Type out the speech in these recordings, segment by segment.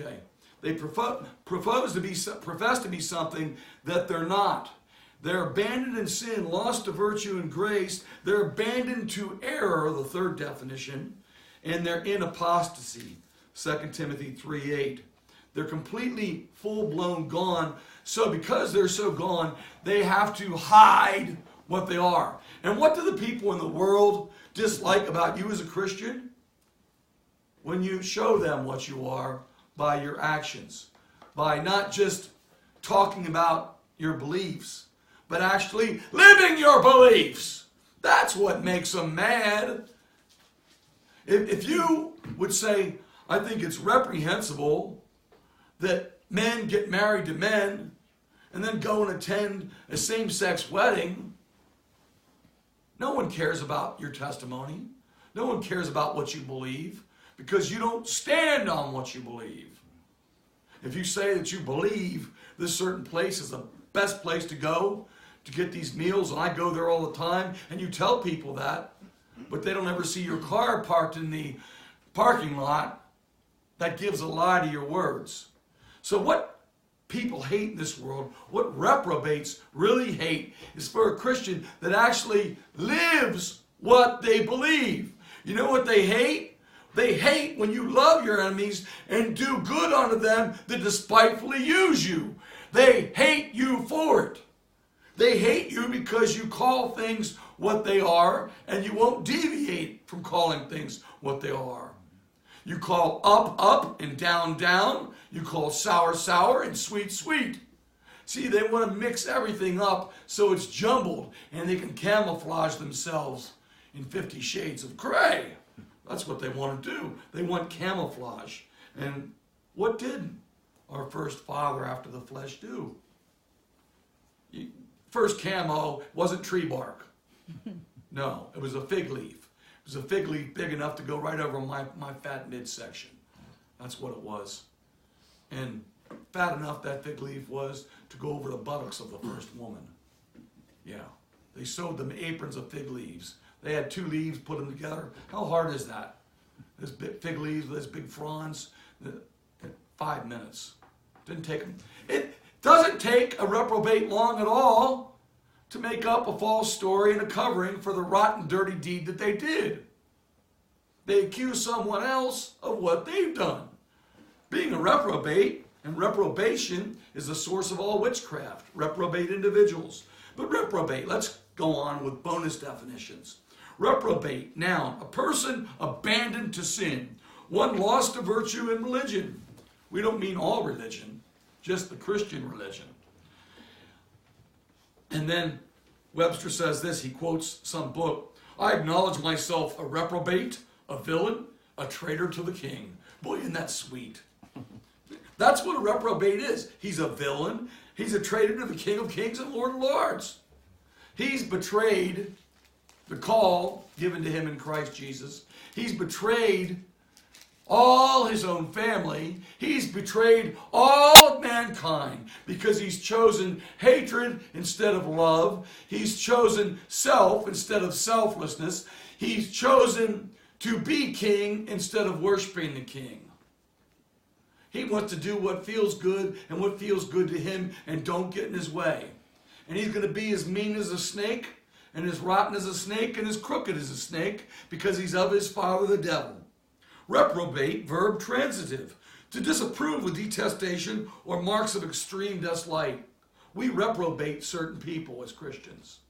Okay. They profess to be something that they're not. They're abandoned in sin, lost to virtue and grace. They're abandoned to error, the third definition, and they're in apostasy, 2 Timothy 3:8. They're completely full-blown gone. So because they're so gone, they have to hide what they are. And what do the people in the world dislike about you as a Christian? When you show them what you are by your actions, by not just talking about your beliefs, but actually living your beliefs. That's what makes them mad. If you would say, I think it's reprehensible that men get married to men and then go and attend a same-sex wedding, no one cares about your testimony. No one cares about what you believe because you don't stand on what you believe. If you say that you believe this certain place is the best place to go to get these meals, and I go there all the time, and you tell people that, but they don't ever see your car parked in the parking lot, that gives a lie to your words. So what people hate in this world, what reprobates really hate, is for a Christian that actually lives what they believe. You know what they hate? They hate when you love your enemies and do good unto them that despitefully use you. They hate you for it. They hate you because you call things what they are, and you won't deviate from calling things what they are. You call up, up, and down, down. You call sour, sour, and sweet, sweet. See, they want to mix everything up so it's jumbled, and they can camouflage themselves in 50 shades of gray. That's what they want to do. They want camouflage. And what did our first father after the flesh do? First camo wasn't tree bark. No, it was a fig leaf. It was a fig leaf big enough to go right over my fat midsection. That's what it was. And fat enough that fig leaf was to go over the buttocks of the first woman. Yeah. They sewed them aprons of fig leaves. They had 2 leaves, put them together. How hard is that? This big fig leaves, this big fronds, 5 minutes. Didn't take them. It doesn't take a reprobate long at all to make up a false story and a covering for the rotten, dirty deed that they did. They accuse someone else of what they've done. Being a reprobate and reprobation is the source of all witchcraft. Reprobate individuals. But reprobate, let's go on with bonus definitions. Reprobate, noun, a person abandoned to sin, one lost to virtue and religion. We don't mean all religion, just the Christian religion. And then Webster says this, he quotes some book, I acknowledge myself a reprobate, a villain, a traitor to the king. Boy, isn't that sweet? That's what a reprobate is. He's a villain. He's a traitor to the King of Kings and Lord of Lords. He's betrayed the call given to him in Christ Jesus. He's betrayed all his own family. He's betrayed all of mankind because he's chosen hatred instead of love. He's chosen self instead of selflessness. He's chosen to be king instead of worshiping the king. He wants to do what feels good and what feels good to him and don't get in his way. And he's going to be as mean as a snake and as rotten as a snake and as crooked as a snake because he's of his father the devil. Reprobate, verb transitive, to disapprove with detestation or marks of extreme dislike. We reprobate certain people as Christians.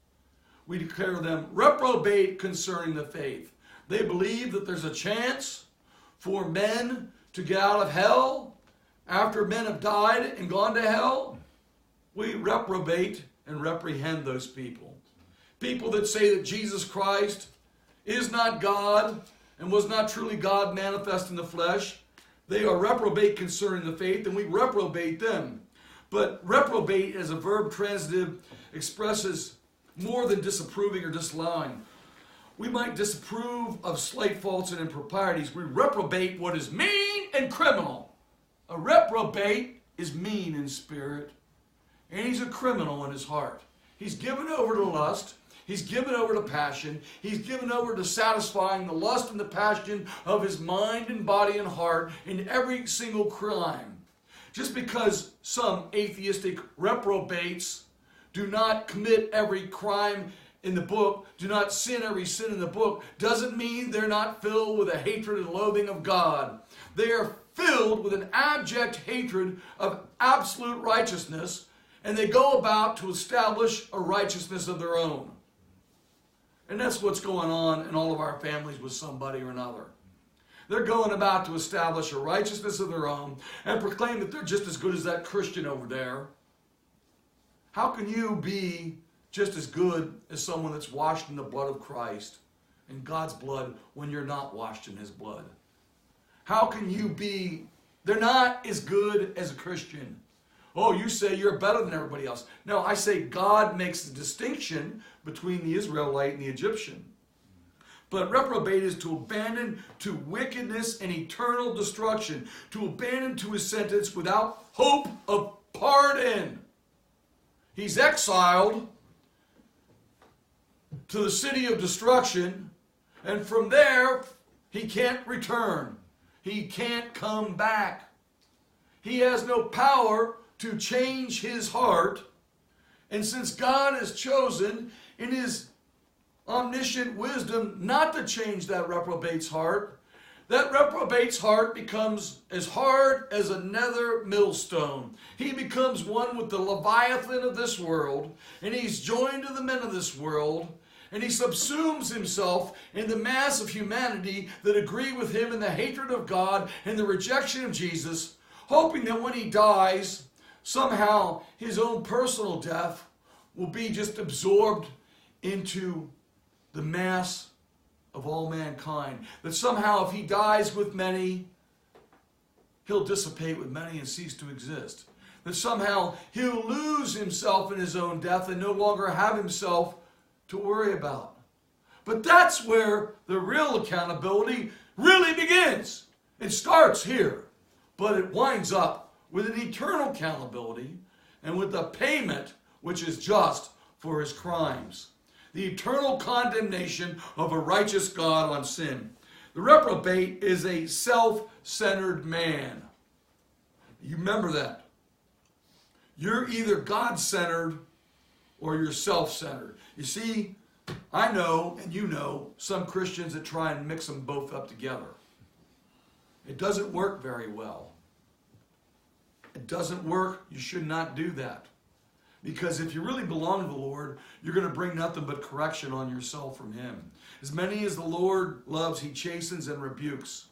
We declare them reprobate concerning the faith. They believe that there's a chance for men to get out of hell after men have died and gone to hell. We reprobate and reprehend those people. People that say that Jesus Christ is not God and was not truly God manifest in the flesh, they are reprobate concerning the faith, and we reprobate them. But reprobate as a verb transitive expresses more than disapproving or disallowing. We might disapprove of slight faults and improprieties. We reprobate what is mean and criminal. A reprobate is mean in spirit, and he's a criminal in his heart. He's given over to lust. He's given over to passion. He's given over to satisfying the lust and the passion of his mind and body and heart in every single crime. Just because some atheistic reprobates do not commit every crime in the book, do not sin every sin in the book, doesn't mean they're not filled with a hatred and loathing of God. They are filled with an abject hatred of absolute righteousness, and they go about to establish a righteousness of their own. And that's what's going on in all of our families with somebody or another. They're going about to establish a righteousness of their own and proclaim that they're just as good as that Christian over there. How can you be just as good as someone that's washed in the blood of Christ, in God's blood, when you're not washed in his blood? How can you be, they're not as good as a Christian. Oh, you say you're better than everybody else. No, I say God makes the distinction between the Israelite and the Egyptian. But reprobate is to abandon to wickedness and eternal destruction, to abandon to his sentence without hope of pardon. He's exiled to the city of destruction, and from there he can't return. He can't come back. He has no power to change his heart. And since God has chosen in his omniscient wisdom not to change that reprobate's heart, that reprobate's heart becomes as hard as a nether millstone. He becomes one with the Leviathan of this world, and he's joined to the men of this world, and he subsumes himself in the mass of humanity that agree with him in the hatred of God and the rejection of Jesus, hoping that when he dies, somehow his own personal death will be just absorbed into the mass of all mankind. That somehow if he dies with many, he'll dissipate with many and cease to exist. That somehow he'll lose himself in his own death and no longer have himself to worry about. But that's where the real accountability really begins. It starts here, but it winds up with an eternal accountability and with the payment which is just for his crimes. The eternal condemnation of a righteous God on sin. The reprobate is a self-centered man. You remember that. You're either God-centered or you're self-centered. You see, I know, and you know, some Christians that try and mix them both up together. It doesn't work very well. It doesn't work. You should not do that. Because if you really belong to the Lord, you're going to bring nothing but correction on yourself from him. As many as the Lord loves, he chastens and rebukes.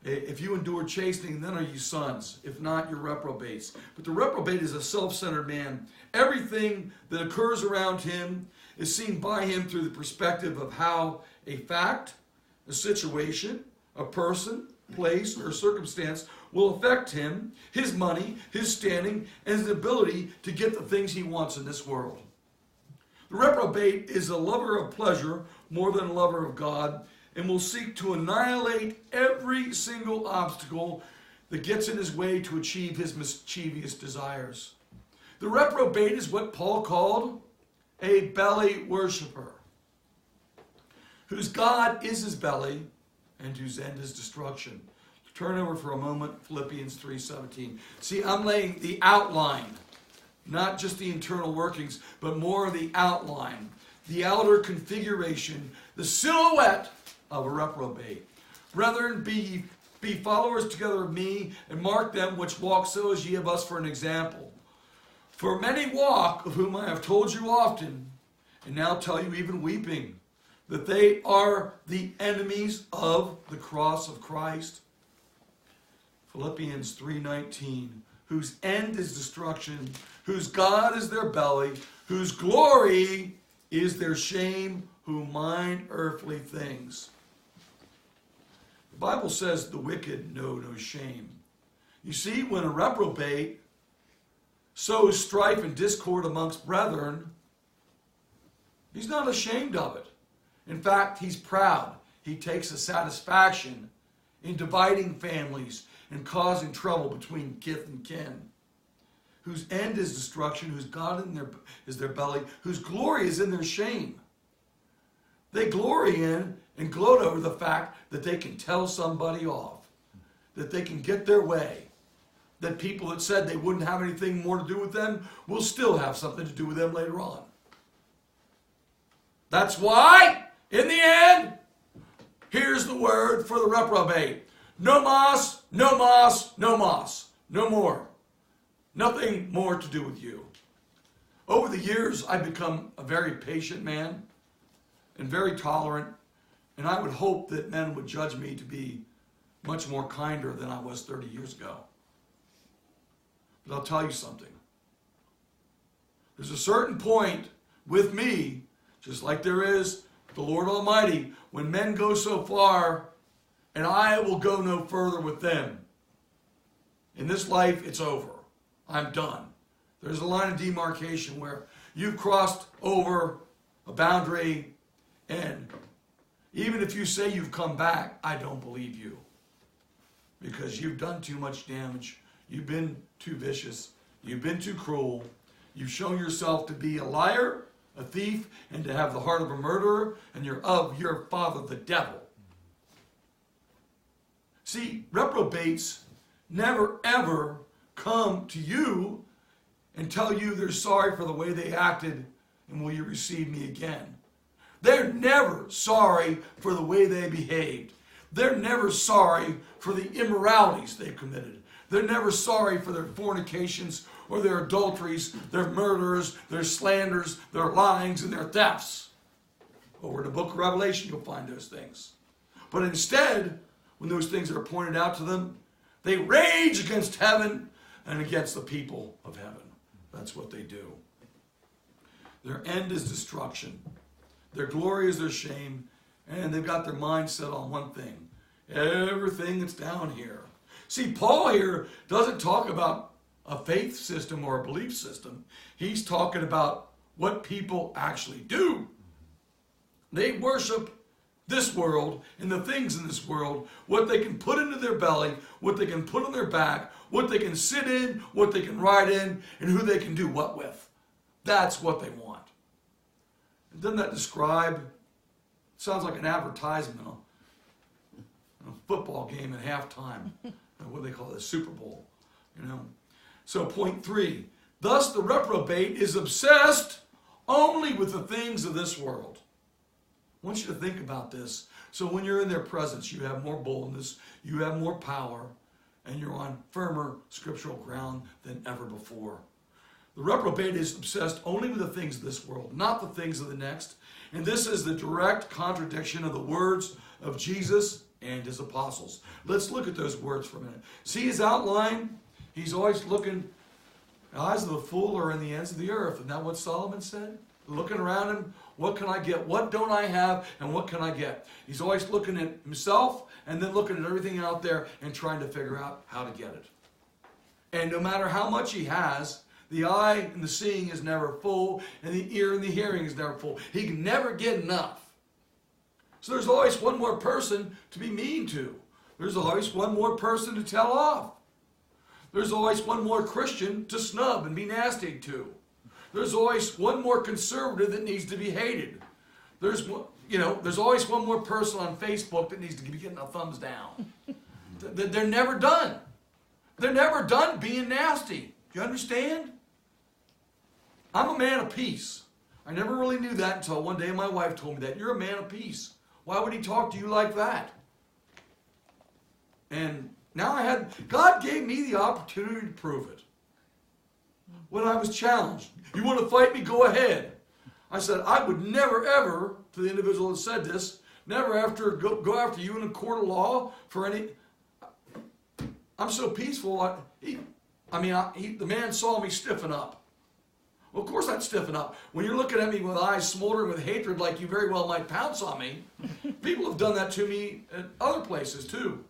If you endure chastening, then are you sons. If not, you're reprobates. But the reprobate is a self-centered man. Everything that occurs around him is seen by him through the perspective of how a fact, a situation, a person, place, or circumstance will affect him, his money, his standing, and his ability to get the things he wants in this world. The reprobate is a lover of pleasure more than a lover of God, and will seek to annihilate every single obstacle that gets in his way to achieve his mischievous desires. The reprobate is what Paul called a belly worshiper, whose God is his belly and whose end is destruction. Turn over for a moment, Philippians 3:17. See, I'm laying the outline, not just the internal workings, but more of the outline, the outer configuration, the silhouette of a reprobate. Brethren, be followers together of me, and mark them which walk so as ye have us for an example. For many walk, of whom I have told you often, and now tell you even weeping, that they are the enemies of the cross of Christ. Philippians 3:19, whose end is destruction, whose God is their belly, whose glory is their shame, who mind earthly things. The Bible says the wicked know no shame. You see, when a reprobate sows strife and discord amongst brethren, he's not ashamed of it. In fact, he's proud. He takes a satisfaction in dividing families and causing trouble between kith and kin. whose end is destruction, whose God is their belly, whose glory is in their shame. They glory in and gloat over the fact that they can tell somebody off, that they can get their way, that people that said they wouldn't have anything more to do with them will still have something to do with them later on. That's why, in the end, here's the word for the reprobate. No mas, no mas, no mas. No more. Nothing more to do with you. Over the years, I've become a very patient man and very tolerant, and I would hope that men would judge me to be much more kinder than I was 30 years ago. But I'll tell you something. There's a certain point with me, just like there is the Lord Almighty, when men go so far, and I will go no further with them. In this life, it's over. I'm done. There's a line of demarcation where you've crossed over a boundary, and even if you say you've come back, I don't believe you. Because you've done too much damage. You've been too vicious. You've been too cruel. You've shown yourself to be a liar, a thief, and to have the heart of a murderer, and you're of your father, the devil. See, reprobates never ever come to you and tell you they're sorry for the way they acted and will you receive me again. They're never sorry for the way they behaved. They're never sorry for the immoralities they've committed. They're never sorry for their fornications or their adulteries, their murders, their slanders, their lyings, and their thefts. Over in the book of Revelation, you'll find those things. But instead, when those things are pointed out to them, they rage against heaven and against the people of heaven. That's what they do. Their end is destruction. Their glory is their shame. And they've got their mind set on one thing. Everything that's down here. See, Paul here doesn't talk about a faith system or a belief system. He's talking about what people actually do. They worship this world and the things in this world, what they can put into their belly, what they can put on their back, what they can sit in, what they can ride in, and who they can do what with. That's what they want. And doesn't that describe, sounds like an advertisement on a football game at halftime. What do they call it? A Super Bowl. You know. So point 3. Thus the reprobate is obsessed only with the things of this world. I want you to think about this. So when you're in their presence, you have more boldness, you have more power, and you're on firmer scriptural ground than ever before. The reprobate is obsessed only with the things of this world, not the things of the next. And this is the direct contradiction of the words of Jesus and his apostles. Let's look at those words for a minute. See his outline? He's always looking, the eyes of the fool are in the ends of the earth. Isn't that what Solomon said? Looking around him, what can I get? What don't I have? And what can I get? He's always looking at himself and then looking at everything out there and trying to figure out how to get it. And no matter how much he has, the eye and the seeing is never full, and the ear and the hearing is never full. He can never get enough. So there's always one more person to be mean to. There's always one more person to tell off. There's always one more Christian to snub and be nasty to. There's always one more conservative that needs to be hated. There's always one more person on Facebook that needs to be getting a thumbs down. They're never done. They're never done being nasty. Do you understand? I'm a man of peace. I never really knew that until one day my wife told me that. You're a man of peace. Why would he talk to you like that? And now God gave me the opportunity to prove it. When I was challenged, you want to fight me? Go ahead. I said, I would never ever, to the individual that said this, never go after you in a court of law for any. I'm so peaceful. The man saw me stiffen up. Well, of course I'd stiffen up. When you're looking at me with eyes smoldering with hatred like you very well might pounce on me, people have done that to me at other places too.